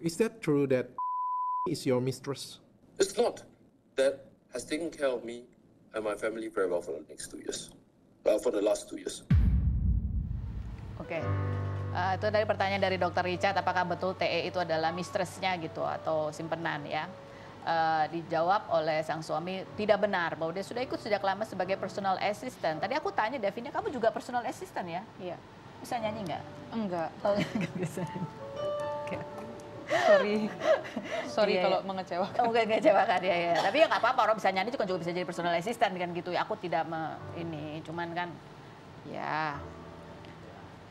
Is that true that is your mistress? It's not. That has taken care of me and my family very well for the next 2 years. For the last 2 years. Oke. Itu dari pertanyaan dari Dr. Richard, apakah betul TE itu adalah mistressnya gitu atau simpenan ya? Dijawab oleh sang suami tidak benar bahwa dia sudah ikut sejak lama sebagai personal assistant. Tadi aku tanya Davina, kamu juga personal assistant ya? Iya. Bisa nyanyi nggak? Enggak. Oh, nggak bisa. Oke. Sorry Iya, kalau iya. mengecewakan. Oh, mungkin ngecewakan ya. Tapi ya nggak apa-apa, orang bisa nyanyi juga bisa jadi personal assistant kan gitu ya. Aku tidak ini, cuman kan ya.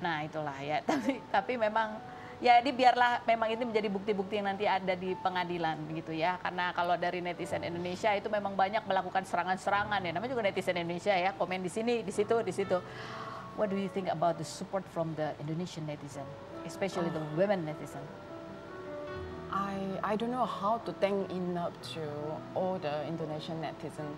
Nah itulah ya. Tapi memang ya ini biarlah memang ini menjadi bukti-bukti yang nanti ada di pengadilan gitu ya. Karena kalau dari netizen Indonesia itu memang banyak melakukan serangan-serangan ya. Namanya juga netizen Indonesia ya, komen di sini, di situ, di situ. What do you think about the support from the Indonesian netizen, especially the women netizen? I don't know how to thank enough to all the Indonesian netizen.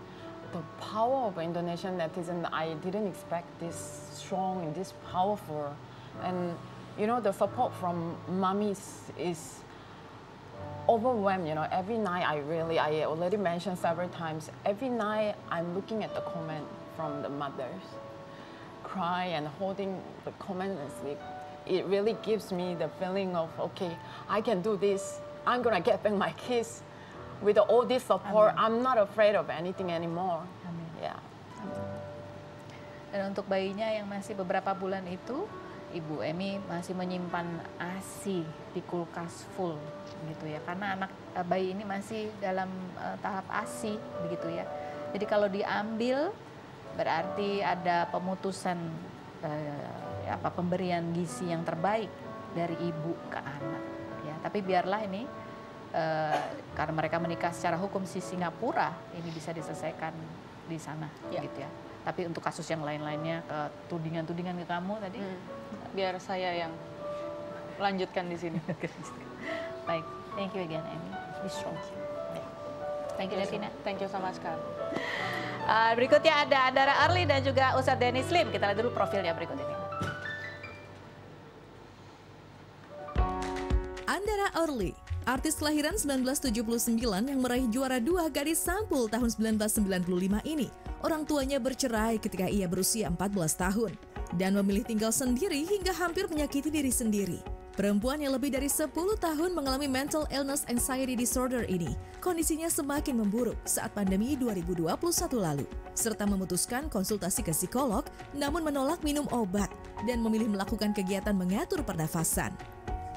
The power of Indonesian netizen, I didn't expect this strong and this powerful. And you know, the support from mummies is overwhelmed. You know, every night I already mentioned several times, every night I'm looking at the comment from the mothers, cry and holding the comment and sleep. It really gives me the feeling of, okay, I can do this. I'm gonna get back my kids. With all this support, Amin. I'm not afraid of anything anymore. Amin. Yeah. Dan untuk bayinya yang masih beberapa bulan itu, Ibu Emi masih menyimpan ASI di kulkas full gitu ya. Karena anak bayi ini masih dalam tahap ASI begitu ya. Jadi kalau diambil berarti ada pemutusan pemberian gizi yang terbaik dari ibu ke anak ya. Tapi biarlah ini karena mereka menikah secara hukum di Singapura, ini bisa diselesaikan di sana gitu ya. Tapi untuk kasus yang lain-lainnya, tudingan-tudingan ke kamu tadi, Biar saya yang lanjutkan di sini. baik. Thank you again, Amy. Be strong. Thank you, Davina. Thank you sama sekali. Berikutnya ada Andara Early dan juga Ustadz Dennis Lim. Kita lihat dulu profilnya berikut ini. Andara Early, artis kelahiran 1979 yang meraih juara 2 Gadis Sampul tahun 1995 ini. Orang tuanya bercerai ketika ia berusia 14 tahun dan memilih tinggal sendiri hingga hampir menyakiti diri sendiri. Perempuan yang lebih dari 10 tahun mengalami mental illness anxiety disorder ini, kondisinya semakin memburuk saat pandemi 2021 lalu, serta memutuskan konsultasi ke psikolog namun menolak minum obat dan memilih melakukan kegiatan mengatur pernafasan.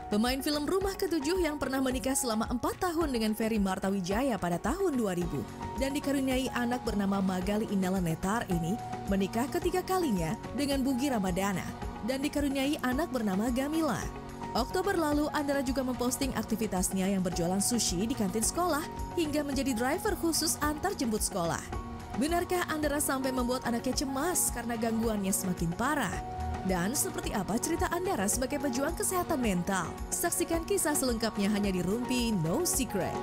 Pemain film Rumah Ketujuh yang pernah menikah selama 4 tahun dengan Ferry Martawijaya pada tahun 2000 dan dikaruniai anak bernama Magali Indala Netar ini menikah ketiga kalinya dengan Bugi Ramadana dan dikaruniai anak bernama Gamila. Oktober lalu, Andara juga memposting aktivitasnya yang berjualan sushi di kantin sekolah hingga menjadi driver khusus antar jemput sekolah. Benarkah Andara sampai membuat anaknya cemas karena gangguannya semakin parah? Dan seperti apa cerita Andara sebagai pejuang kesehatan mental? Saksikan kisah selengkapnya hanya di Rumpi No Secret.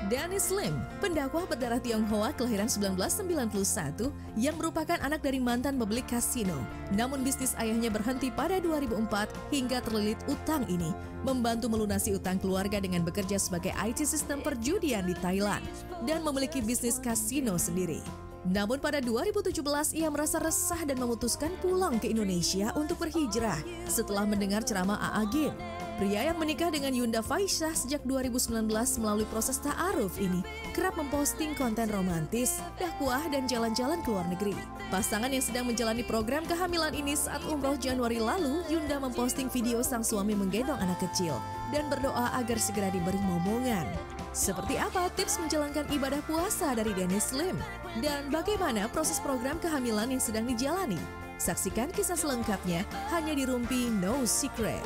Dennis Lim, pendakwah berdarah Tionghoa kelahiran 1991 yang merupakan anak dari mantan pemilik kasino. Namun bisnis ayahnya berhenti pada 2004 hingga terlilit utang ini, membantu melunasi utang keluarga dengan bekerja sebagai IT sistem perjudian di Thailand dan memiliki bisnis kasino sendiri. Namun pada 2017 ia merasa resah dan memutuskan pulang ke Indonesia untuk berhijrah setelah mendengar ceramah A.A. Gim. Pria yang menikah dengan Yunda Faisyah sejak 2019 melalui proses ta'aruf ini kerap memposting konten romantis, dakwah, dan jalan-jalan ke luar negeri. Pasangan yang sedang menjalani program kehamilan ini saat umroh Januari lalu, Yunda memposting video sang suami menggendong anak kecil dan berdoa agar segera diberi momongan. Seperti apa tips menjalankan ibadah puasa dari Dennis Lim? Dan bagaimana proses program kehamilan yang sedang dijalani? Saksikan kisah selengkapnya hanya di Rumpi No Secret.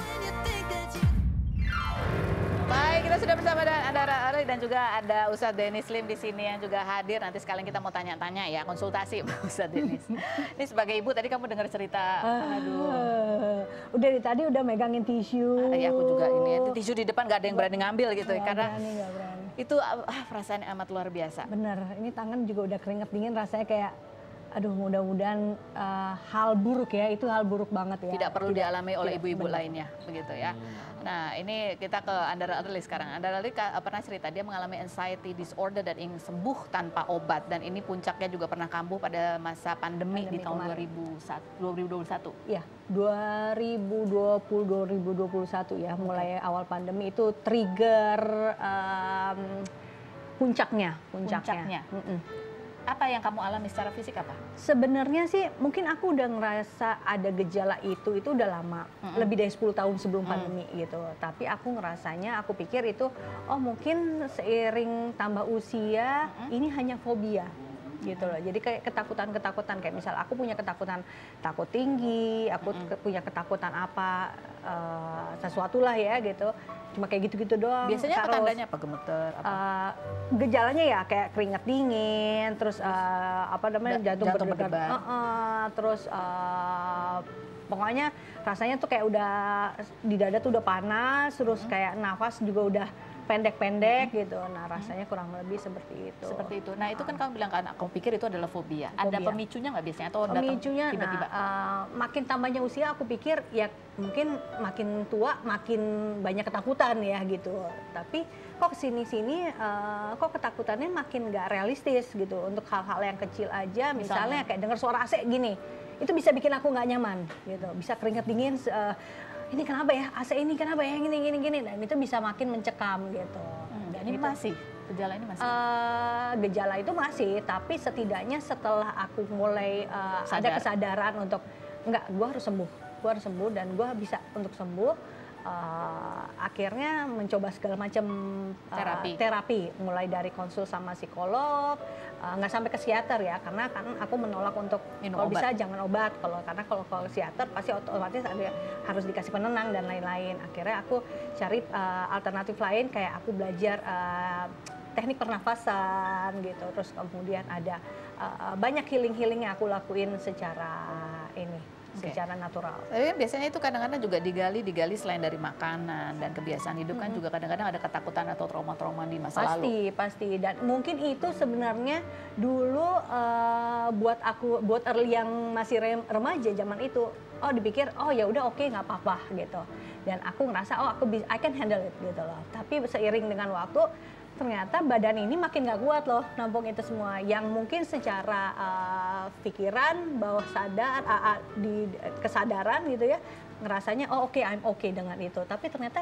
Baik, kita sudah bersama dengan Andara Early dan juga ada Ustadz Dennis Lim di sini yang juga hadir. Nanti sekalian kita mau tanya-tanya ya, konsultasi Ustadz Dennis. Ini sebagai ibu tadi kamu dengar cerita, udah dari tadi udah megangin tisu. Ya aku juga ini, tisu di depan gak ada yang berani ngambil gitu ya, karena Gak berani. itu perasaan yang amat luar biasa. Bener, ini tangan juga udah keringet dingin rasanya kayak aduh mudah-mudahan hal buruk ya, itu hal buruk banget ya. Tidak perlu dialami oleh tidak, ibu-ibu benar. lainnya, begitu ya. Nah, ini kita ke Andara Early sekarang. Andara Early pernah cerita dia mengalami anxiety disorder dan ingin sembuh tanpa obat, dan ini puncaknya juga pernah kambuh pada masa pandemi di tahun kemarin. 2021. Ya, 2020-2021 ya, mulai awal pandemi itu trigger puncaknya. Mm-mm. Apa yang kamu alami secara fisik apa? Sebenarnya sih mungkin aku udah ngerasa ada gejala itu udah lama, lebih dari 10 tahun sebelum pandemi gitu. Tapi aku ngerasanya, aku pikir itu oh mungkin seiring tambah usia ini hanya fobia gitu loh. Jadi kayak ketakutan-ketakutan, kayak misal aku punya ketakutan takut tinggi, aku punya ketakutan apa sesuatu lah ya gitu. Cuma kayak gitu-gitu doang. Biasanya apa Terus, tandanya, apa gemeter? Apa? Gejalanya ya kayak keringat dingin, terus apa namanya jantung berdebar, terus pokoknya rasanya tuh kayak udah di dada tuh udah panas, terus kayak nafas juga udah pendek-pendek gitu. Nah rasanya kurang lebih seperti itu. Seperti itu. Nah itu kan kamu bilang kan, kamu pikir itu adalah fobia. Ada Fobia. pemicunya nggak biasanya atau datang Pemicunya, tiba-tiba? makin tambahnya usia aku pikir ya mungkin makin tua makin banyak ketakutan ya gitu. Tapi kok kesini-sini kok ketakutannya makin nggak realistis gitu. Untuk hal-hal yang kecil aja, misalnya kayak dengar suara AC gini, itu bisa bikin aku nggak nyaman gitu. Bisa keringat dingin, ini kenapa ya AC ini kenapa ya gini, dan itu bisa makin mencekam gitu. Dan ini gitu. masih gejala ini masih. Gejala itu masih, tapi setidaknya setelah aku mulai ada kesadaran untuk enggak, gue harus sembuh dan gue bisa untuk sembuh. Akhirnya mencoba segala macam terapi, mulai dari konsul sama psikolog, nggak sampai ke psikiater ya, karena kan aku menolak untuk kalau bisa jangan obat, karena kalau psikiater pasti otomatis harus dikasih penenang dan lain-lain. Akhirnya aku cari alternatif lain, kayak aku belajar teknik pernafasan gitu, terus kemudian ada banyak healing yang aku lakuin secara secara natural. Tapi biasanya itu kadang-kadang juga digali selain dari makanan dan kebiasaan hidup kan juga kadang-kadang ada ketakutan atau trauma-trauma di masa lalu. Pasti. Dan mungkin itu sebenarnya dulu buat early yang masih remaja zaman itu, dipikir ya udah oke, nggak apa-apa gitu. Dan aku ngerasa I can handle it gitu loh. Tapi seiring dengan waktu ternyata badan ini makin gak kuat loh nampung itu semua, yang mungkin secara pikiran bawah sadar di kesadaran gitu ya, ngerasanya oke, I'm okay dengan itu, tapi ternyata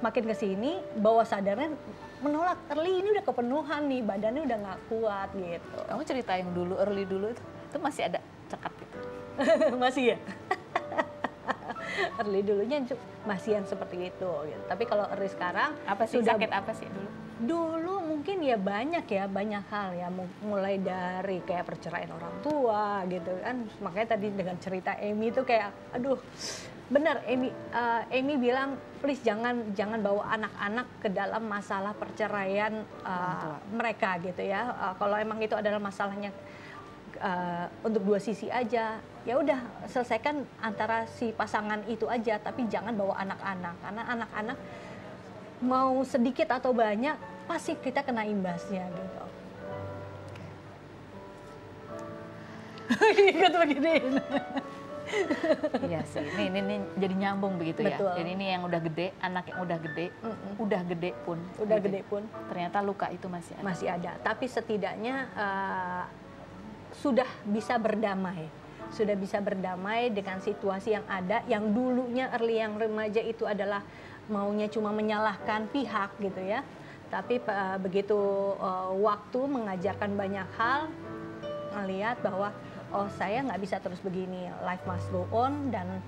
makin kesini bawah sadarnya menolak, early ini udah kepenuhan nih, badannya udah gak kuat gitu. Kamu cerita yang early dulu itu masih ada cekat gitu? Masih ya? Early dulunya masih yang seperti itu gitu. Tapi kalau early sekarang sakit apa sih dulu? Dulu mungkin ya banyak hal ya, mulai dari kayak perceraian orang tua gitu kan. Makanya tadi dengan cerita Amy itu kayak aduh, benar Amy bilang please jangan bawa anak-anak ke dalam masalah perceraian mereka gitu ya. Kalau emang itu adalah masalahnya untuk dua sisi aja, ya udah selesaikan antara si pasangan itu aja, tapi jangan bawa anak-anak, karena anak-anak mau sedikit atau banyak pasti kita kena imbasnya gitu. Ikut begini. Iya sih, ini jadi nyambung begitu. Betul. Ya. Jadi ini yang udah gede, anak yang udah gede pun, ternyata luka itu masih ada. Tapi setidaknya sudah bisa berdamai dengan situasi yang ada, yang dulunya early yang remaja itu adalah maunya cuma menyalahkan pihak gitu ya. Tapi begitu waktu mengajarkan banyak hal, ngelihat bahwa saya nggak bisa terus begini, life must go on, dan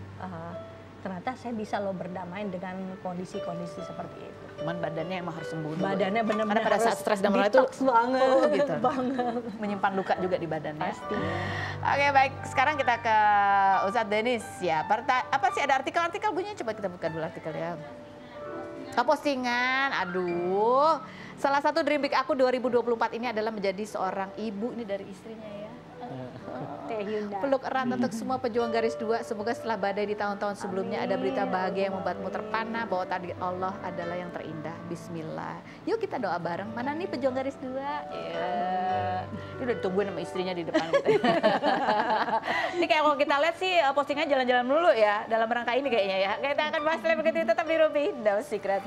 ternyata saya bisa berdamai dengan kondisi-kondisi seperti itu. Cuman badannya emang harus sembuh dulu. Badannya benar-benar pada saat stres dan mulai itu banget, gitu. banget. Menyimpan luka juga di badannya. Pasti. Oke, baik. Sekarang kita ke Ustadz Denis ya. Apa sih, ada artikel-artikel bunyinya? Coba kita buka dulu artikelnya. Postingan, aduh. Salah satu dream big aku 2024 ini adalah menjadi seorang ibu, ini dari istrinya ya. Peluk erat untuk semua pejuang garis 2. Semoga setelah badai di tahun-tahun sebelumnya ada berita bahagia yang membuatmu terpana bahwa takdir Allah adalah yang terindah. Bismillah. Yuk kita doa bareng. Mana nih pejuang garis 2? Ya. Dia udah ditungguin sama istrinya di depan. Gitu. Ini kayak kalau kita lihat sih postingannya jalan-jalan dulu ya dalam rangka ini kayaknya ya. Kita akan bahas lebih begitu tetap di Ruby, No Secret.